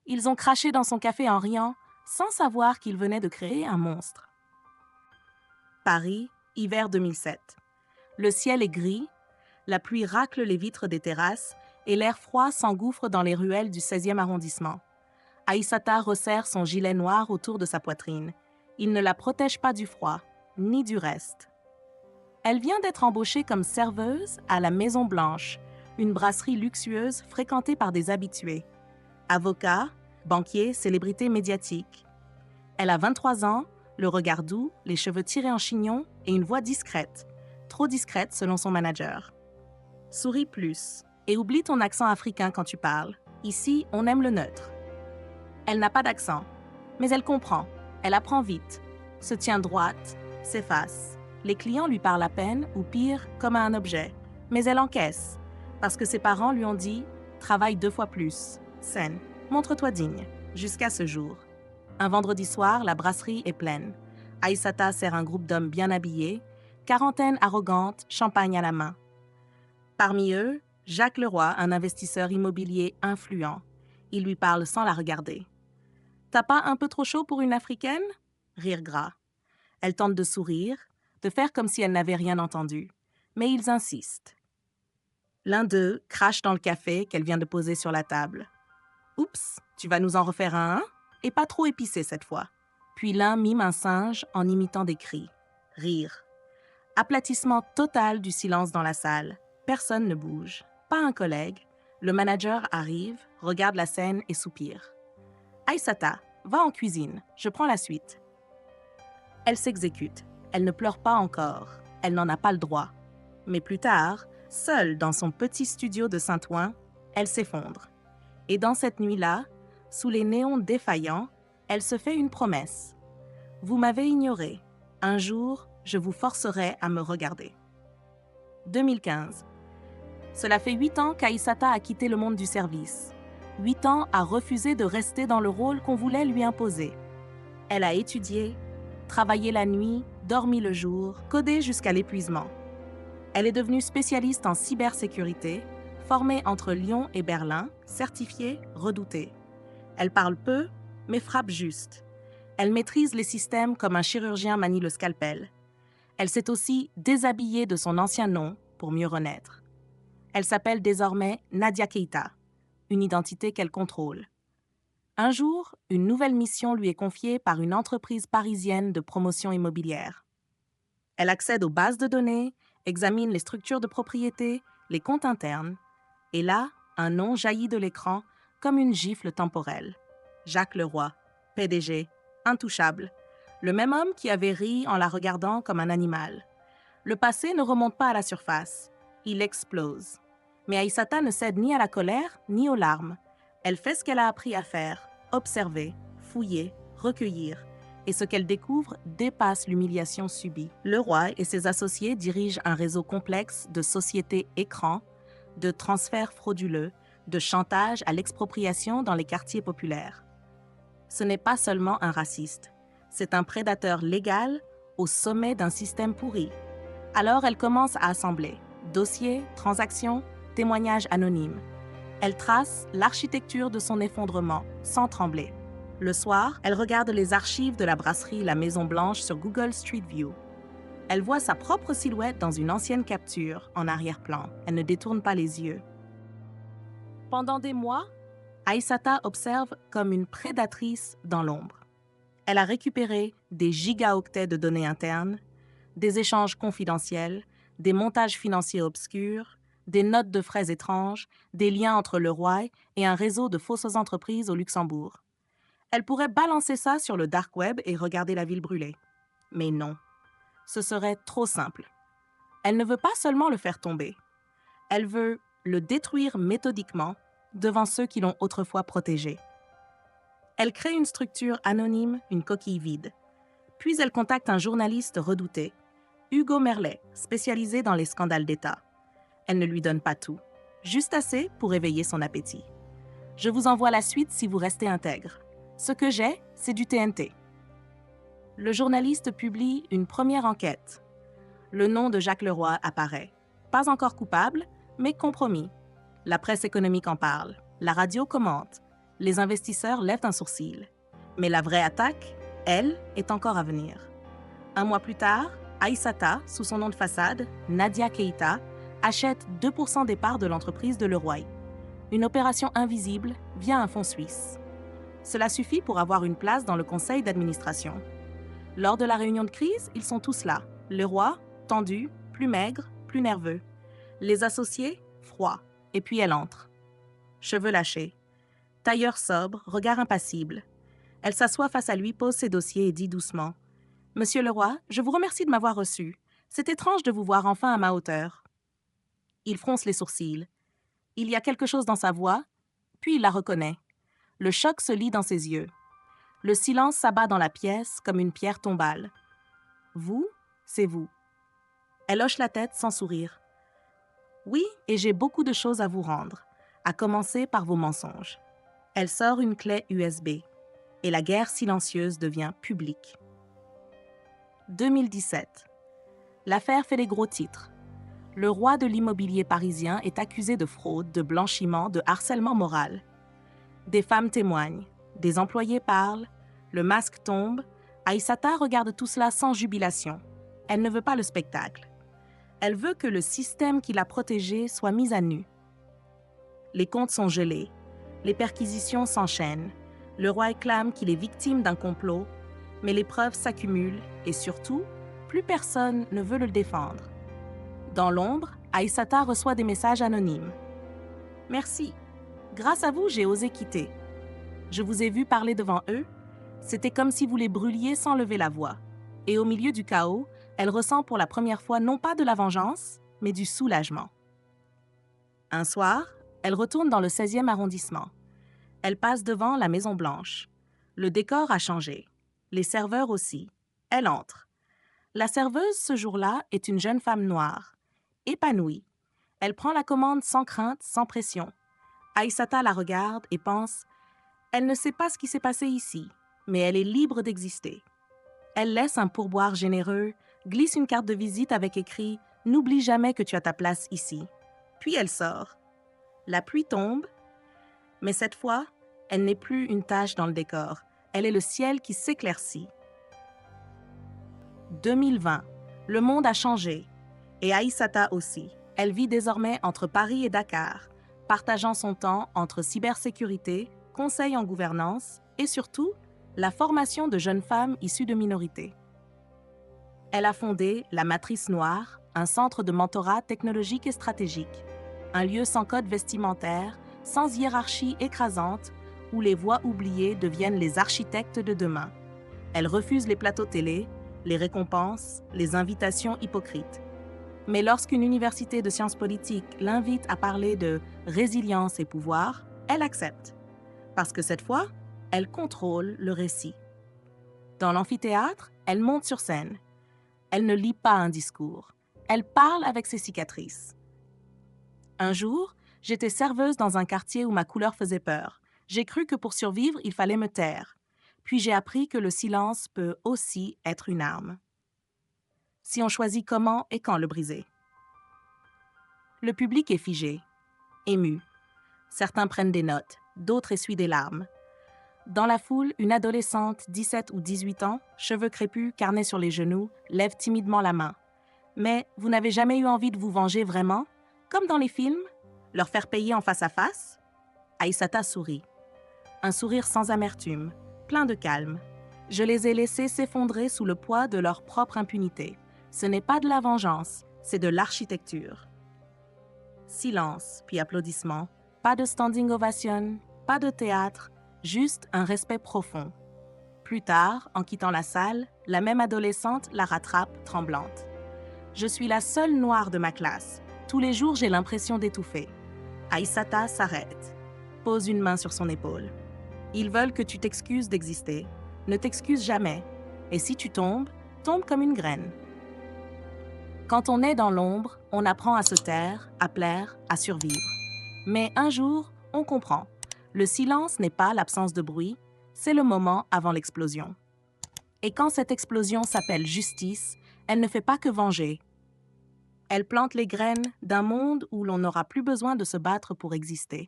Ils ont craché dans son café en riant, sans savoir qu'il venait de créer un monstre. Paris, hiver 2007. Le ciel est gris, la pluie racle les vitres des terrasses et l'air froid s'engouffre dans les ruelles du 16e arrondissement. Aïssata resserre son gilet noir autour de sa poitrine. Il ne la protège pas du froid, ni du reste. Elle vient d'être embauchée comme serveuse à la Maison Blanche, une brasserie luxueuse fréquentée par des habitués. Avocats, banquiers, célébrités médiatiques. Elle a 23 ans, le regard doux, les cheveux tirés en chignon et une voix discrète. Trop discrète selon son manager. Souris plus et oublie ton accent africain quand tu parles. Ici, on aime le neutre. Elle n'a pas d'accent, mais elle comprend. Elle apprend vite, se tient droite, s'efface. Les clients lui parlent à peine ou pire, comme à un objet. Mais elle encaisse, parce que ses parents lui ont dit « Travaille 2 fois plus, saine, montre-toi digne », jusqu'à ce jour. Un vendredi soir, la brasserie est pleine. Aïssata sert un groupe d'hommes bien habillés, quarantaine arrogante, champagne à la main. Parmi eux, Jacques Leroy, un investisseur immobilier influent. Il lui parle sans la regarder. « T'as pas un peu trop chaud pour une Africaine ?» Rire gras. Elle tente de sourire, de faire comme si elle n'avait rien entendu. Mais ils insistent. L'un d'eux crache dans le café qu'elle vient de poser sur la table. « Oups, tu vas nous en refaire un, hein? Et pas trop épicé cette fois. » Puis l'un mime un singe en imitant des cris. Rire. Aplatissement total du silence dans la salle. Personne ne bouge. Pas un collègue. Le manager arrive, regarde la scène et soupire. « Aïssata, va en cuisine, je prends la suite. » Elle s'exécute. Elle ne pleure pas encore. Elle n'en a pas le droit. Mais plus tard, seule dans son petit studio de Saint-Ouen, elle s'effondre. Et dans cette nuit-là, sous les néons défaillants, elle se fait une promesse. « Vous m'avez ignoré. Un jour, je vous forcerai à me regarder. » 2015. Cela fait 8 ans qu'Aïssata a quitté le monde du service. 8 ans à refuser de rester dans le rôle qu'on voulait lui imposer. Elle a étudié, travaillé la nuit, dormi le jour, codé jusqu'à l'épuisement. Elle est devenue spécialiste en cybersécurité, formée entre Lyon et Berlin, certifiée, redoutée. Elle parle peu, mais frappe juste. Elle maîtrise les systèmes comme un chirurgien manie le scalpel. Elle s'est aussi déshabillée de son ancien nom pour mieux renaître. Elle s'appelle désormais Nadia Keita, une identité qu'elle contrôle. Un jour, une nouvelle mission lui est confiée par une entreprise parisienne de promotion immobilière. Elle accède aux bases de données, examine les structures de propriété, les comptes internes. Et là, un nom jaillit de l'écran comme une gifle temporelle. Jacques Leroy, PDG, intouchable. Le même homme qui avait ri en la regardant comme un animal. Le passé ne remonte pas à la surface. Il explose. Mais Aïssata ne cède ni à la colère, ni aux larmes. Elle fait ce qu'elle a appris à faire, observer, fouiller, recueillir. Et ce qu'elle découvre dépasse l'humiliation subie. Leroy et ses associés dirigent un réseau complexe de sociétés écrans, de transferts frauduleux, de chantage à l'expropriation dans les quartiers populaires. Ce n'est pas seulement un raciste. C'est un prédateur légal au sommet d'un système pourri. Alors elle commence à assembler dossiers, transactions, témoignages anonymes. Elle trace l'architecture de son effondrement, sans trembler. Le soir, elle regarde les archives de la brasserie La Maison Blanche sur Google Street View. Elle voit sa propre silhouette dans une ancienne capture, en arrière-plan. Elle ne détourne pas les yeux. Pendant des mois, Aïssata observe comme une prédatrice dans l'ombre. Elle a récupéré des gigaoctets de données internes, des échanges confidentiels, des montages financiers obscurs, des notes de frais étranges, des liens entre Leroy et un réseau de fausses entreprises au Luxembourg. Elle pourrait balancer ça sur le dark web et regarder la ville brûler. Mais non, ce serait trop simple. Elle ne veut pas seulement le faire tomber. Elle veut le détruire méthodiquement devant ceux qui l'ont autrefois protégé. Elle crée une structure anonyme, une coquille vide. Puis elle contacte un journaliste redouté, Hugo Merlet, spécialisé dans les scandales d'État. Elle ne lui donne pas tout, juste assez pour éveiller son appétit. Je vous envoie la suite si vous restez intègre. Ce que j'ai, c'est du TNT. Le journaliste publie une première enquête. Le nom de Jacques Leroy apparaît. Pas encore coupable, mais compromis. La presse économique en parle. La radio commente. Les investisseurs lèvent un sourcil. Mais la vraie attaque, elle, est encore à venir. Un mois plus tard, Aïssata, sous son nom de façade, Nadia Keïta, achète 2% des parts de l'entreprise de Leroy. Une opération invisible via un fonds suisse. Cela suffit pour avoir une place dans le conseil d'administration. Lors de la réunion de crise, ils sont tous là. Leroy, tendu, plus maigre, plus nerveux. Les associés, froids. Et puis elle entre. Cheveux lâchés. Tailleur sobre, regard impassible. Elle s'assoit face à lui, pose ses dossiers et dit doucement « Monsieur Leroy, je vous remercie de m'avoir reçu. C'est étrange de vous voir enfin à ma hauteur. » Il fronce les sourcils. Il y a quelque chose dans sa voix, puis il la reconnaît. Le choc se lit dans ses yeux. Le silence s'abat dans la pièce comme une pierre tombale. Vous, c'est vous. Elle hoche la tête sans sourire. Oui, et j'ai beaucoup de choses à vous rendre, à commencer par vos mensonges. Elle sort une clé USB et la guerre silencieuse devient publique. 2017. L'affaire fait les gros titres. Le roi de l'immobilier parisien est accusé de fraude, de blanchiment, de harcèlement moral. Des femmes témoignent, des employés parlent, le masque tombe. Aïssata regarde tout cela sans jubilation. Elle ne veut pas le spectacle. Elle veut que le système qui l'a protégée soit mis à nu. Les comptes sont gelés. Les perquisitions s'enchaînent. Le roi clame qu'il est victime d'un complot, mais les preuves s'accumulent et surtout, plus personne ne veut le défendre. Dans l'ombre, Aïssata reçoit des messages anonymes. « Merci. Grâce à vous, j'ai osé quitter. Je vous ai vu parler devant eux. C'était comme si vous les brûliez sans lever la voix. Et au milieu du chaos, elle ressent pour la première fois non pas de la vengeance, mais du soulagement. » Un soir, elle retourne dans le 16e arrondissement. Elle passe devant la Maison-Blanche. Le décor a changé. Les serveurs aussi. Elle entre. La serveuse, ce jour-là, est une jeune femme noire. Épanouie. Elle prend la commande sans crainte, sans pression. Aïssata la regarde et pense « Elle ne sait pas ce qui s'est passé ici, mais elle est libre d'exister. » Elle laisse un pourboire généreux, glisse une carte de visite avec écrit « N'oublie jamais que tu as ta place ici. » Puis elle sort. La pluie tombe, mais cette fois, elle n'est plus une tache dans le décor. Elle est le ciel qui s'éclaircit. 2020. Le monde a changé. Et Aïssata aussi. Elle vit désormais entre Paris et Dakar, partageant son temps entre cybersécurité, conseil en gouvernance et surtout, la formation de jeunes femmes issues de minorités. Elle a fondé la Matrice Noire, un centre de mentorat technologique et stratégique, un lieu sans code vestimentaire, sans hiérarchie écrasante, où les voix oubliées deviennent les architectes de demain. Elle refuse les plateaux télé, les récompenses, les invitations hypocrites. Mais lorsqu'une université de sciences politiques l'invite à parler de résilience et pouvoir, elle accepte. Parce que cette fois, elle contrôle le récit. Dans l'amphithéâtre, elle monte sur scène. Elle ne lit pas un discours. Elle parle avec ses cicatrices. Un jour, j'étais serveuse dans un quartier où ma couleur faisait peur. J'ai cru que pour survivre, il fallait me taire. Puis j'ai appris que le silence peut aussi être une arme. Si on choisit comment et quand le briser. Le public est figé, ému. Certains prennent des notes, d'autres essuient des larmes. Dans la foule, une adolescente, 17 ou 18 ans, cheveux crépus, carnet sur les genoux, lève timidement la main. Mais vous n'avez jamais eu envie de vous venger vraiment? Comme dans les films? Leur faire payer en face à face? Aïssata sourit. Un sourire sans amertume, plein de calme. Je les ai laissés s'effondrer sous le poids de leur propre impunité. Ce n'est pas de la vengeance, c'est de l'architecture. Silence, puis applaudissements. Pas de standing ovation, pas de théâtre, juste un respect profond. Plus tard, en quittant la salle, la même adolescente la rattrape, tremblante. Je suis la seule noire de ma classe. Tous les jours, j'ai l'impression d'étouffer. Aïssata s'arrête, pose une main sur son épaule. Ils veulent que tu t'excuses d'exister. Ne t'excuse jamais. Et si tu tombes, tombe comme une graine. Quand on est dans l'ombre, on apprend à se taire, à plaire, à survivre. Mais un jour, on comprend. Le silence n'est pas l'absence de bruit, c'est le moment avant l'explosion. Et quand cette explosion s'appelle justice, elle ne fait pas que venger. Elle plante les graines d'un monde où l'on n'aura plus besoin de se battre pour exister.